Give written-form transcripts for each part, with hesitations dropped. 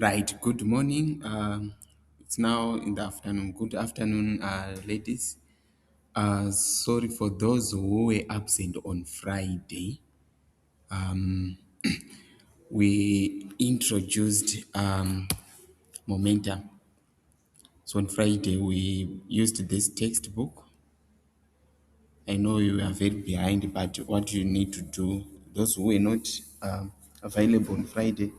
Right. Good morning. It's now in the afternoon. Good afternoon, ladies. Sorry for those who were absent on Friday. We introduced momentum. So on Friday we used this textbook. I know you are very behind, but what you need to do, those who were not available on Friday,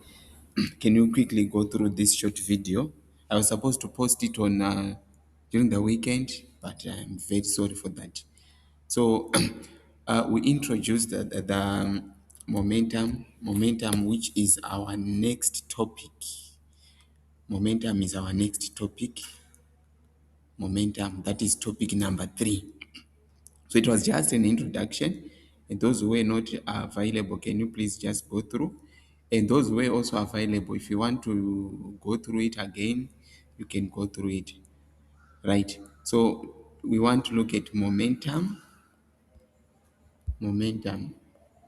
can you quickly go through this short video? I was supposed to post it on during the weekend, but I'm very sorry for that. So we introduced the momentum, which is our next topic. Momentum is our next topic. Momentum, that is topic number 3. So it was just an introduction. And those who were not available, can you please just go through? And those who were also available, if you want to go through it again, you can go through it. Right. So we want to look at momentum. Momentum.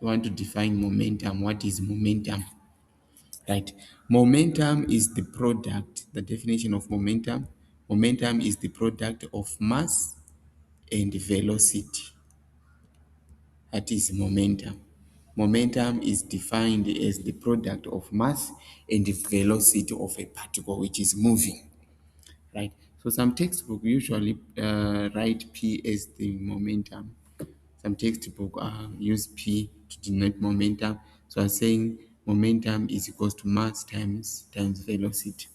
We want to define momentum. What is momentum? Right. Momentum is the product, the definition of momentum. Momentum is the product of mass and velocity. That is momentum. Momentum is defined as the product of mass and the velocity of a particle which is moving, right? So some textbook usually write P as the momentum. Some textbook use P to denote momentum. So I'm saying momentum is equals to mass times velocity,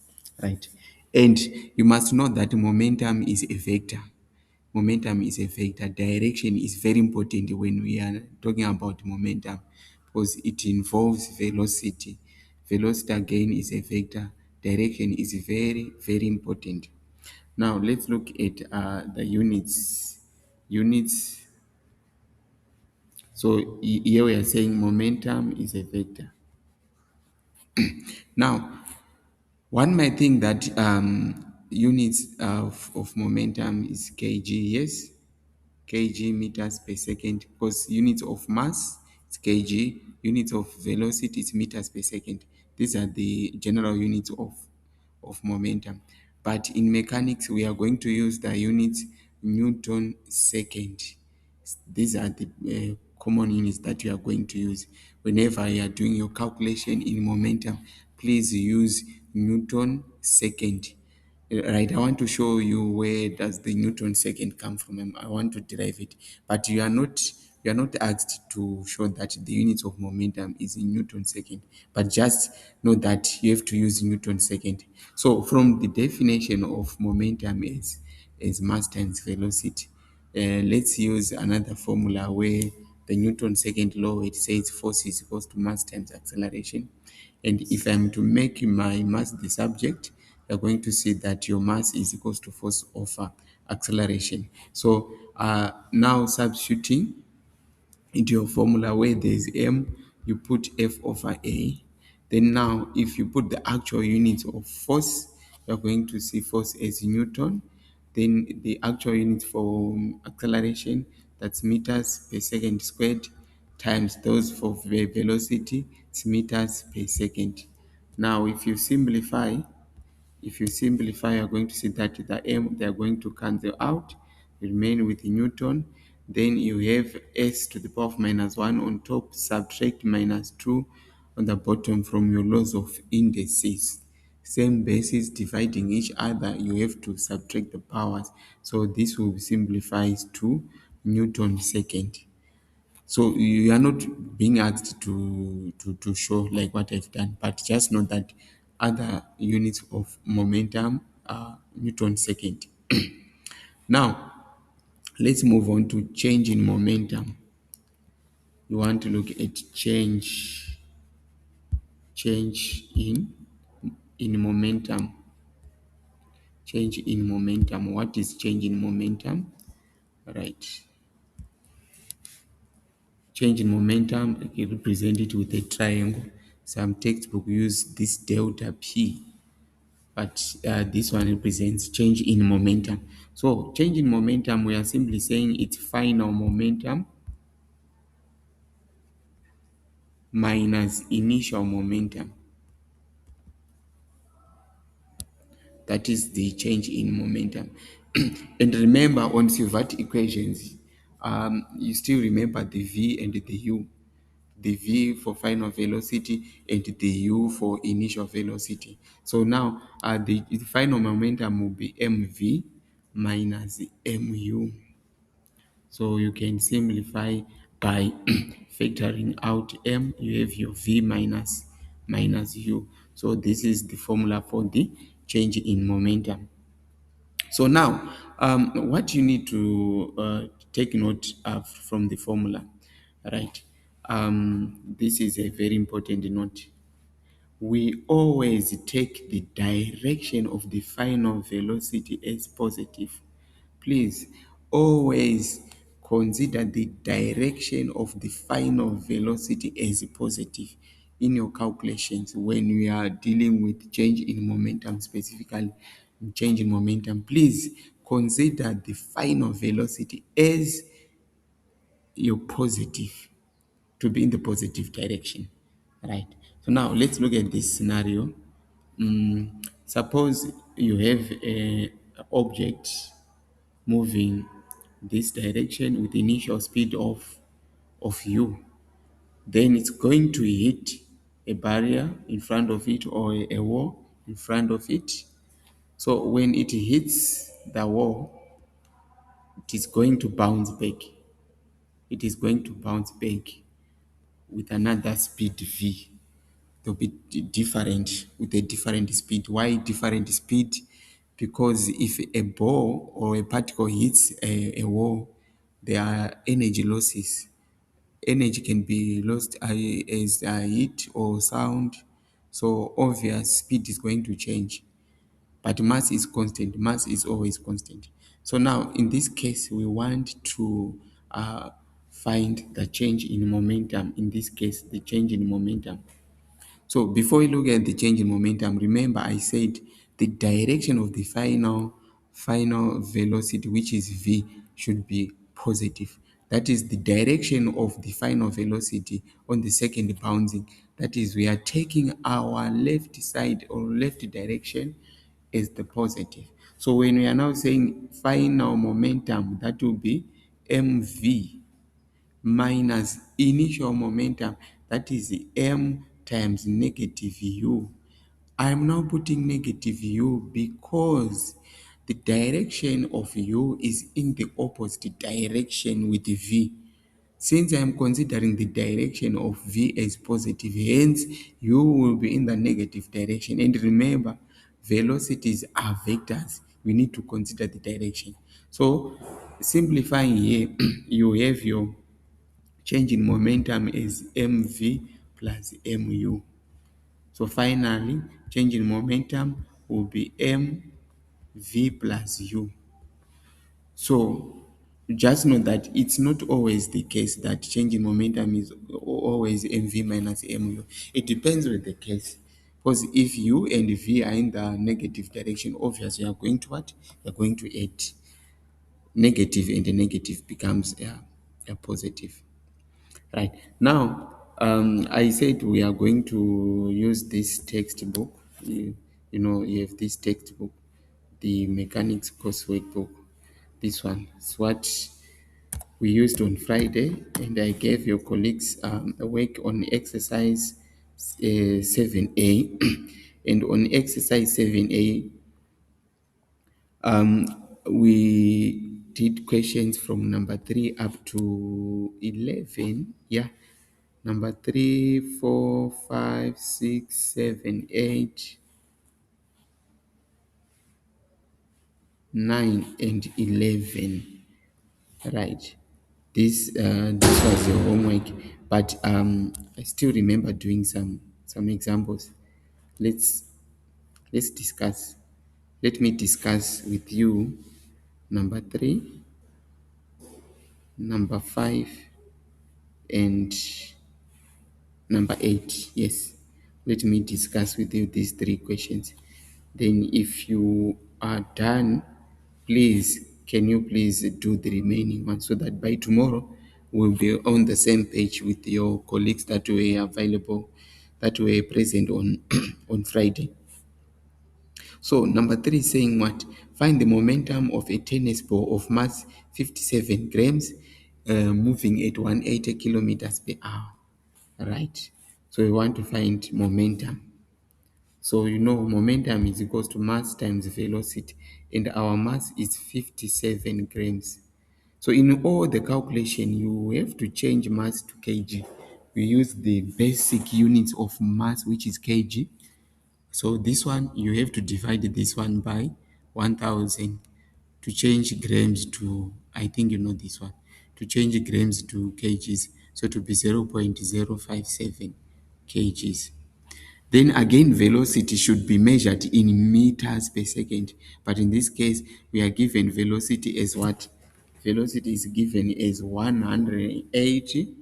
right? And you must know that momentum is a vector. Momentum is a vector. Direction is very important when we are talking about momentum because it involves velocity. Velocity again is a vector. Direction is very, very important. Now let's look at the units. Units. So here we are saying momentum is a vector. Now, one might think that units of momentum is kg. Yes, kg meters per second, because units of mass is kg, units of velocity is meters per second. These are the general units of momentum. But in mechanics, we are going to use the units Newton second. These are the common units that you are going to use whenever you are doing your calculation in momentum. Please use Newton second. Right, I want to show you where does the Newton second come from. I want to derive it, but you are not asked to show that the units of momentum is in Newton second, but just know that you have to use Newton second. So from the definition of momentum is mass times velocity. Let's use another formula where the Newton second law, it says force is equals to mass times acceleration. And if I'm to make my mass the subject, you're going to see that your mass is equals to force over acceleration. So now substituting into your formula where there's m, you put f over a. Then now if you put the actual units of force, you're going to see force as Newton. Then the actual units for acceleration, that's meters per second squared, times those for velocity, it's meters per second. Now if you simplify, you're going to see that the m, they are going to cancel out, remain with Newton. Then you have s to the power of -1 on top, subtract -2 on the bottom from your laws of indices. Same basis dividing each other, you have to subtract the powers. So this will simplify to Newton second. So you are not being asked to show like what I've done, but just know that other units of momentum are Newton second. Now let's move on to change in momentum. You want to look at change in momentum. Change in momentum. What is change in momentum? Right. Change in momentum, I can represent it with a triangle. Some textbook use this delta P, but this one represents change in momentum. So change in momentum, we are simply saying it's final momentum minus initial momentum. That is the change in momentum. And remember, on Silvert equations, you still remember the v and the u. The v for final velocity and the u for initial velocity. So now the final momentum will be mv minus mu. So you can simplify by factoring out m. You have your v minus u. So this is the formula for the change in momentum. So now, what you need to take note of from the formula, right? This is a very important note. We always take the direction of the final velocity as positive. Please always consider the direction of the final velocity as positive in your calculations when we are dealing with change in momentum, specifically change in momentum. Please consider the final velocity as your positive, to be in the positive direction, right? So now let's look at this scenario. Suppose you have a object moving this direction with initial speed of u, then it's going to hit a barrier in front of it or a wall in front of it. So when it hits the wall, it is going to bounce back. It is going to bounce back with another speed v. They'll be different, with a different speed. Why different speed? Because if a ball or a particle hits a wall, there are energy losses. Energy can be lost as a heat or sound. So obvious speed is going to change. But mass is constant. Mass is always constant. So now in this case, we want to find the change in momentum. In this case, the change in momentum. So before we look at the change in momentum, remember I said the direction of the final velocity, which is v, should be positive. That is the direction of the final velocity on the second bouncing. That is, we are taking our left side or left direction as the positive. So when we are now saying final momentum, that will be mv minus initial momentum, that is m times negative u. I am now putting negative u because the direction of u is in the opposite direction with v. Since I am considering the direction of v as positive, hence u will be in the negative direction. And remember, velocities are vectors. We need to consider the direction. So simplifying here, you have your change in momentum is mv plus mu. So finally, change in momentum will be mv plus u. So just know that it's not always the case that change in momentum is always mv minus mu. It depends on the case. Because if u and v are in the negative direction, obviously you are going to what? You are going to add negative, and the negative becomes a positive. Right. Now, I said we are going to use this textbook. You have this textbook, the mechanics coursework book. This one is what we used on Friday, and I gave your colleagues a work on exercise 7A. And on exercise 7A, we did questions from number 3 up to 11. Yeah. Number 3, 4, 5, 6, 7, 8, 9, and 11. Right. This was your homework, but I still remember doing some examples. Let's let's discuss. Let me discuss with you number 3, number 5, and number 8. Yes. Let me discuss with you these 3 questions. Then if you are done, please, can you please do the remaining one so that by tomorrow we'll be on the same page with your colleagues that were available, that were present on on Friday. So number three is saying what? Find the momentum of a tennis ball of mass 57 grams moving at 180 kilometers per hour. Right? So we want to find momentum. So you know momentum is equals to mass times velocity, and our mass is 57 grams. So in all the calculation, you have to change mass to kg. We use the basic units of mass, which is kg. So this one, you have to divide this one by 1000 to change grams to, I think you know this one, to change grams to kgs. So to be 0.057 kgs. Then again, velocity should be measured in meters per second. But in this case, we are given velocity as what? Velocity is given as 180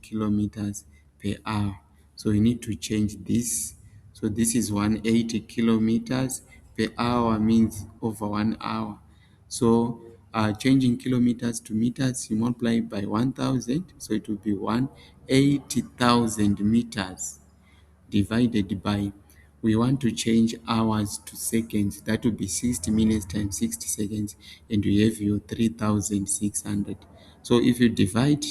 kilometers per hour. So we need to change this. So this is 180 kilometers per hour means over 1 hour. So changing kilometers to meters, you multiply by 1000. So it will be 180,000 meters divided by, we want to change hours to seconds. That will be 60 minutes times 60 seconds, and you have your 3600. So if you divide,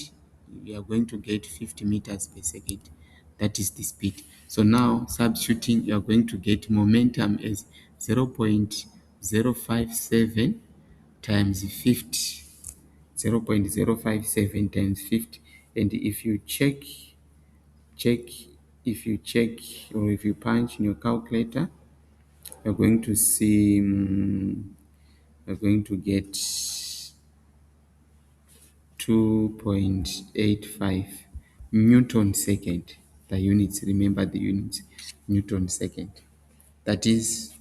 you are going to get 50 meters per second. That is the speed. So now substituting, you are going to get momentum as 0.057 times 50. 0.057 times 50. And if you check check or if you punch in your calculator, you're going to see you're going to get 2.85 newton second. The units, remember the units, newton second. That is,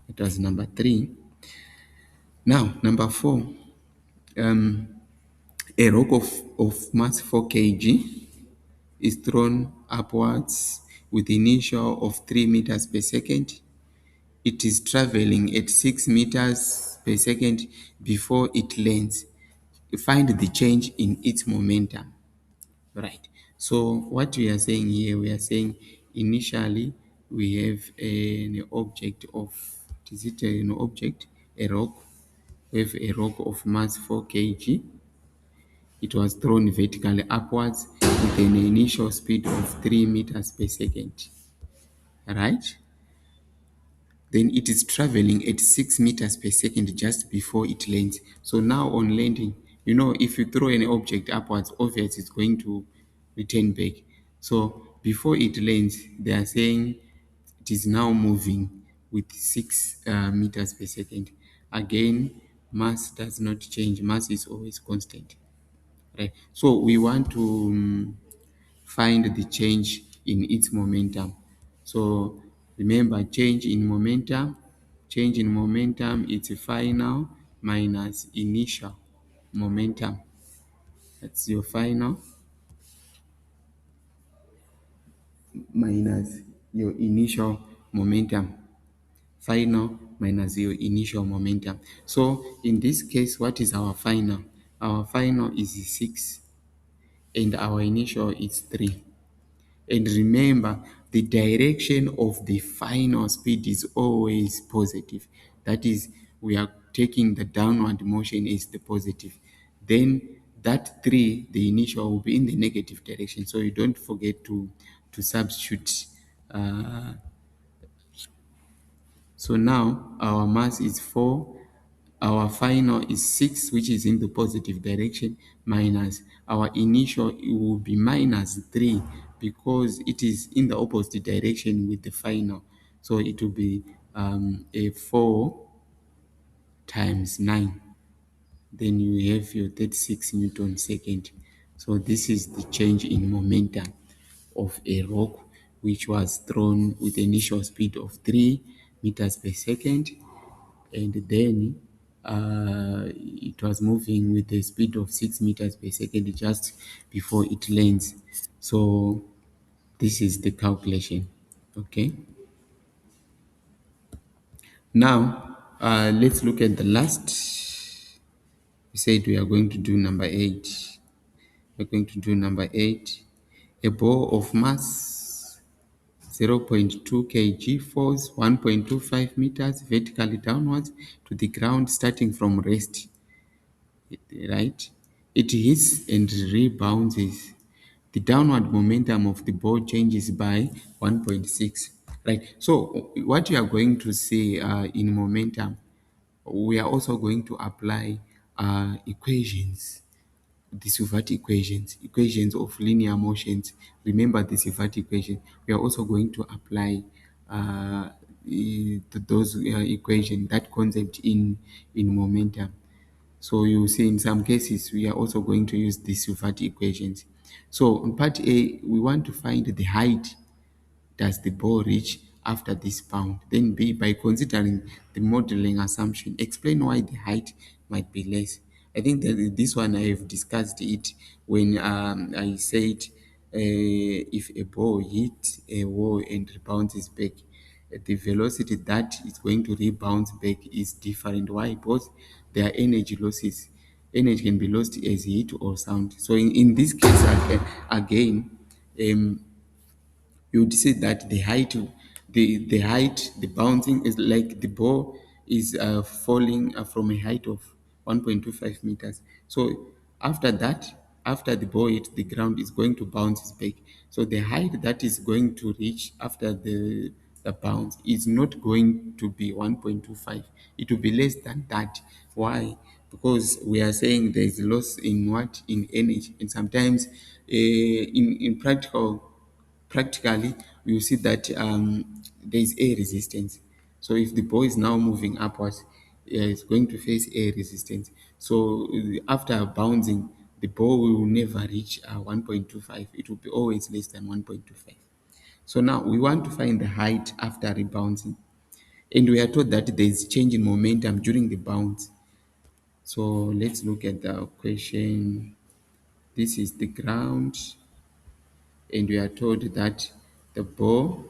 it was number three. Now number four, um a rock of mass 4 kg is thrown upwards with initial of 3 meters per second. It is traveling at 6 meters per second before it lands. Find the change in its momentum. Right. So what we are saying here, we are saying initially we have an object of, is it an object, a rock? We have a rock of mass 4 kg. It was thrown vertically upwards with an initial speed of 3 meters per second. Right? Then it is traveling at 6 meters per second just before it lands. So now on landing, you know, if you throw an object upwards, obviously it's going to return back. So before it lands, they are saying it is now moving with 6 meters per second. Again, mass does not change. Mass is always constant. Right? So we want to find the change in its momentum. So remember, change in momentum is final minus initial momentum. That's your final minus your initial momentum. Final minus your initial momentum. So in this case, what is our final? Our final is 6 and our initial is 3. And remember, the direction of the final speed is always positive. That is, we are taking the downward motion as the positive. Then that 3, the initial, will be in the negative direction. So you don't forget to substitute. So now our mass is 4, our final is 6, which is in the positive direction, minus our initial, it will be minus 3 because it is in the opposite direction with the final. So it will be a 4 times 9. Then you have your 36 newton second. So this is the change in momentum of a rock which was thrown with initial speed of 3 meters per second, and then it was moving with a speed of 6 meters per second just before it lands. So this is the calculation. Okay. Now let's look at the last. We said we are going to do number 8. We're going to do number 8. A ball of mass zero point 0.2 kg falls 1.25 meters vertically downwards to the ground starting from rest, right? It hits and rebounds. The downward momentum of the ball changes by 1.6, right? So what you are going to see in momentum, we are also going to apply equations, the Suvati equations of linear motions. Remember the Suvati equation. We are also going to apply those equation, that concept in momentum. So you see, in some cases, we are also going to use the Suvati equations. So in part A, we want to find the height does the ball reach after this bound. Then B, by considering the modeling assumption, explain why the height might be less. I think that this one I have discussed it when I said if a ball hits a wall and rebounds back, the velocity that is going to rebound back is different. Why? Because there are energy losses. Energy can be lost as heat or sound. So in this case, again, um, you would say that the height, the bouncing is like the ball is falling from a height of 1.25 meters. So after that, after the ball hits the ground, is going to bounce back. So the height that is going to reach after the bounce is not going to be 1.25. It will be less than that. Why? Because we are saying there is loss in what, in energy, and sometimes in practically you see that there is air resistance. So if the ball is now moving upwards, it's going to face air resistance. So after bouncing, the ball will never reach 1.25. It will be always less than 1.25. So now we want to find the height after rebounding, and we are told that there is change in momentum during the bounce. So let's look at the question. This is the ground, and we are told that the ball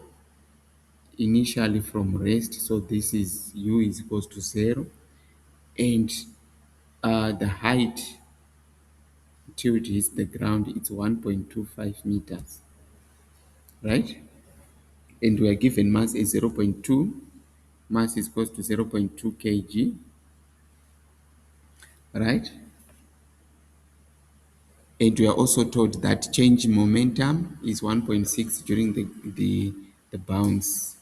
initially from rest, so this is u is equals to 0, and the height till it hits the ground, it's 1.25 meters, right? And we are given mass is zero point 0.2, mass is equals to 0.2 kg, right? And we are also told that change in momentum is 1.6 during the bounce.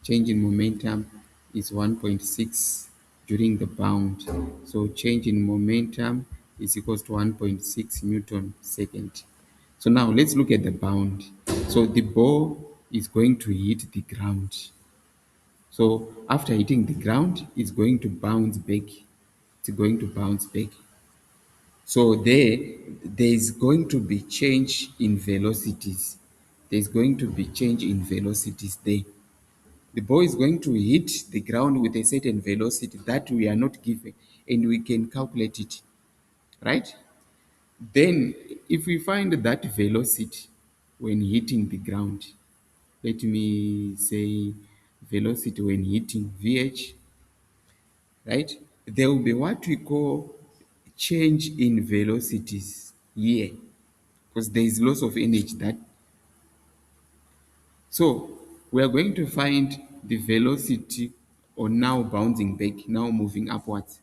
Change in momentum is 1.6 during the bound. So change in momentum is equals to 1.6 Newton second. So now let's look at the bound. So the ball is going to hit the ground. So after hitting the ground, it's going to bounce back. It's going to bounce back. So there is going to be change in velocities. There's going to be change in velocities there. The ball is going to hit the ground with a certain velocity that we are not given, and we can calculate it, right? Then if we find that velocity when hitting the ground, let me say velocity when hitting VH, right? There will be what we call change in velocities here, because there is loss of energy that. So we are going to find the velocity on now bouncing back, now moving upwards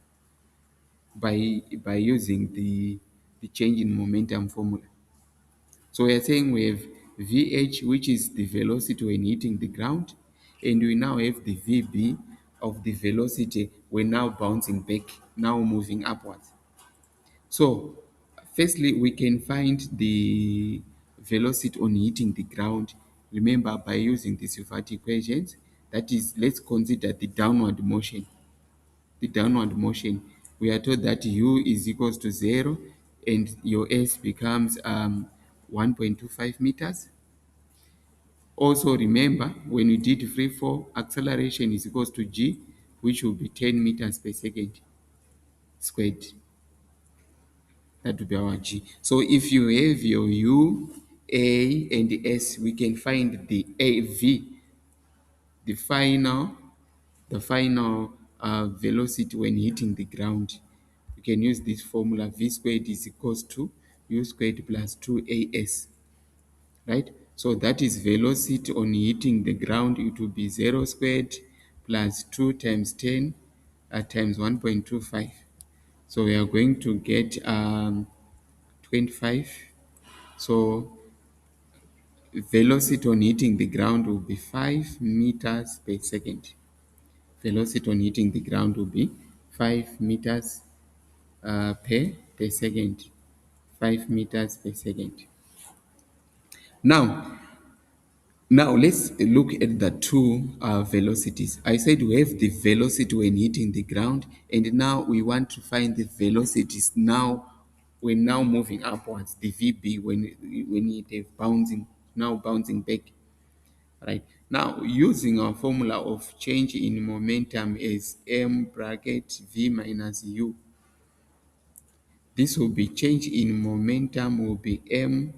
by using the change in momentum formula. So we are saying we have VH, which is the velocity when hitting the ground, and we now have the VB of the velocity when now bouncing back, now moving upwards. So, firstly, we can find the velocity on hitting the ground. Remember, by using the Suvati equations, that is, let's consider the downward motion. The downward motion, we are told that u is equals to 0, and your s becomes 1.25 meters. Also, remember, when we did free fall, acceleration is equals to g, which will be 10 meters per second squared. That would be our G. So if you have your U, A, and S, we can find the AV, the final, the final velocity when hitting the ground. You can use this formula: V squared is equals to U squared plus 2AS, right? So that is velocity on hitting the ground. It will be 0 squared plus 2 times 10 times 1.25. So we are going to get 25. So velocity on hitting the ground will be 5 meters per second. Velocity on hitting the ground will be 5 meters per second. 5 meters per second. Now, Now let's look at the two velocities. I said we have the velocity when hitting the ground, and now we want to find the velocities now when now moving upwards. The VB when it is bouncing now bouncing back. Right now, using our formula of change in momentum is m bracket v minus u. This will be change in momentum will be m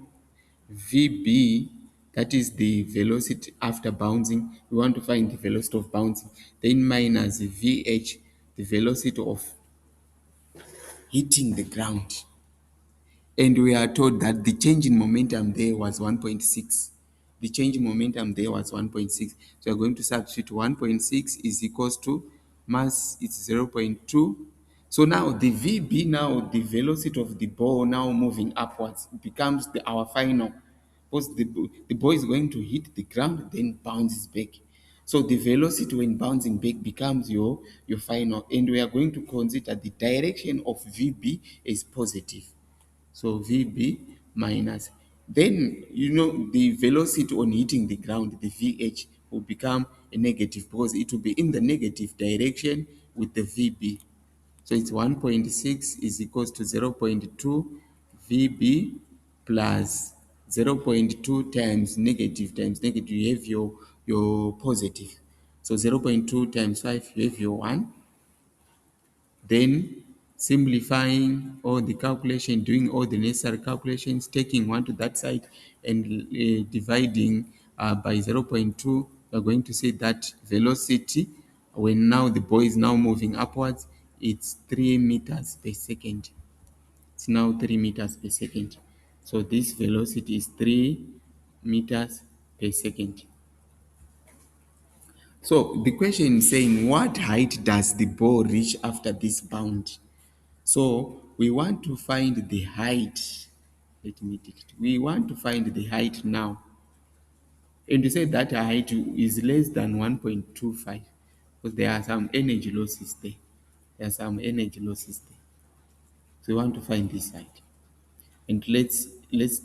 VB, that is the velocity after bouncing. We want to find the velocity of bouncing. Then minus VH, the velocity of hitting the ground. And we are told that the change in momentum there was 1.6. The change in momentum there was 1.6. So we're going to substitute 1.6 is equals to mass, it's 0.2. So now the VB, now the velocity of the ball now moving upwards becomes our final. Because the ball is going to hit the ground, then bounces back. So the velocity when bouncing back becomes your final. And we are going to consider the direction of VB is positive. So VB minus, then the velocity on hitting the ground, the VH, will become a negative because it will be in the negative direction with the VB. So it's 1.6 is equals to 0.2 VB plus 0.2 times negative, you have your positive. So 0.2 times 5, you have your 1. Then simplifying all the calculation, doing all the necessary calculations, taking one to that side and dividing by 0.2, we're going to say that velocity, when now the ball is now moving upwards, it's 3 meters per second. It's now 3 meters per second. So this velocity is 3 meters per second. So the question is saying, what height does the ball reach after this bound? So we want to find the height. Let me take it. We want to find the height now. And to say that height is less than 1.25 because there are some energy losses there. There are some energy losses there. So we want to find this height. And let's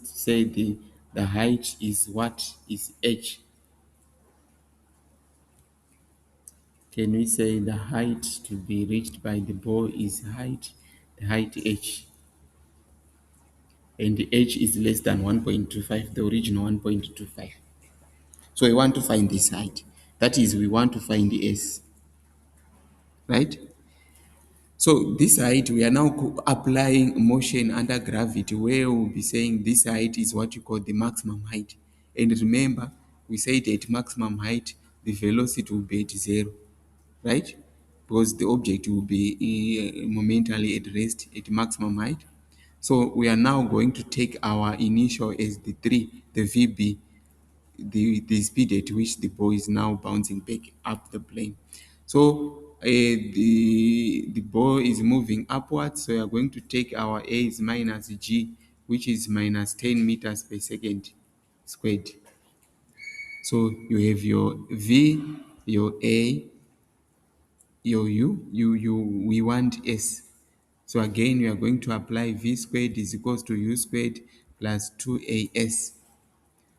say the height is what is h. Can we say the height to be reached by the ball is the height h, and the h is less than 1.25, the original 1.25. So we want to find this height. That is, we want to find the s, right? So this height, we are now applying motion under gravity, where we'll be saying this height is what you call the maximum height. And remember, we said at maximum height, the velocity will be at 0, right? Because the object will be momentarily at rest at maximum height. So we are now going to take our initial as the 3, the VB, the speed at which the ball is now bouncing back up the plane. So the ball is moving upwards, so we are going to take our a is minus g, which is minus 10 meters per second squared. So you have your v, your a, your u, we want s. So again, we are going to apply v squared is equals to u squared plus 2as.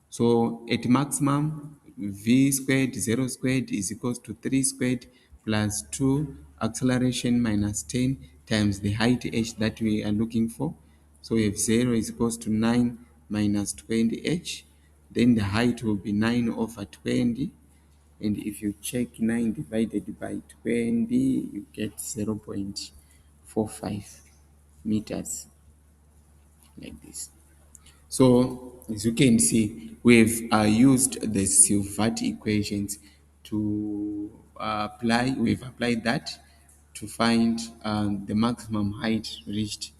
So at maximum, v squared 0 squared is equals to 3 squared plus 2 acceleration minus 10 times the height h that we are looking for. So if 0 is equals to 9 minus 20h, then the height will be 9 over 20. And if you check 9 divided by 20, you get 0.45 meters, like this. So as you can see, we've used the Silvert equations to we've applied that to find the maximum height reached.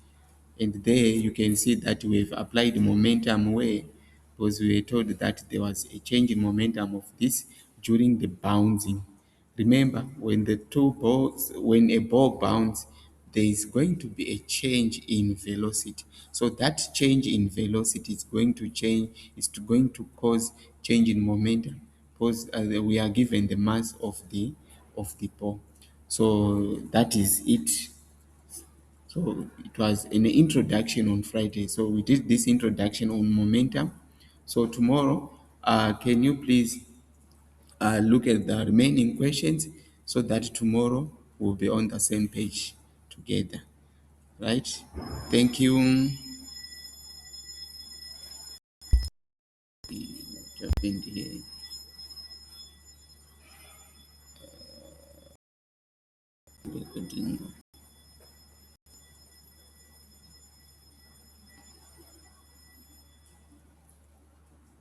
And there you can see that we've applied momentum where because we were told that there was a change in momentum of this during the bouncing. Remember, when when a ball bounces, there is going to be a change in velocity. So that change in velocity is going to going to cause change in momentum, because we are given the mass of the ball. So that is it. So it was an introduction on Friday. So we did this introduction on momentum. So tomorrow, can you please look at the remaining questions so that tomorrow we'll be on the same page together, right? Thank you. What happened here? We'll continue.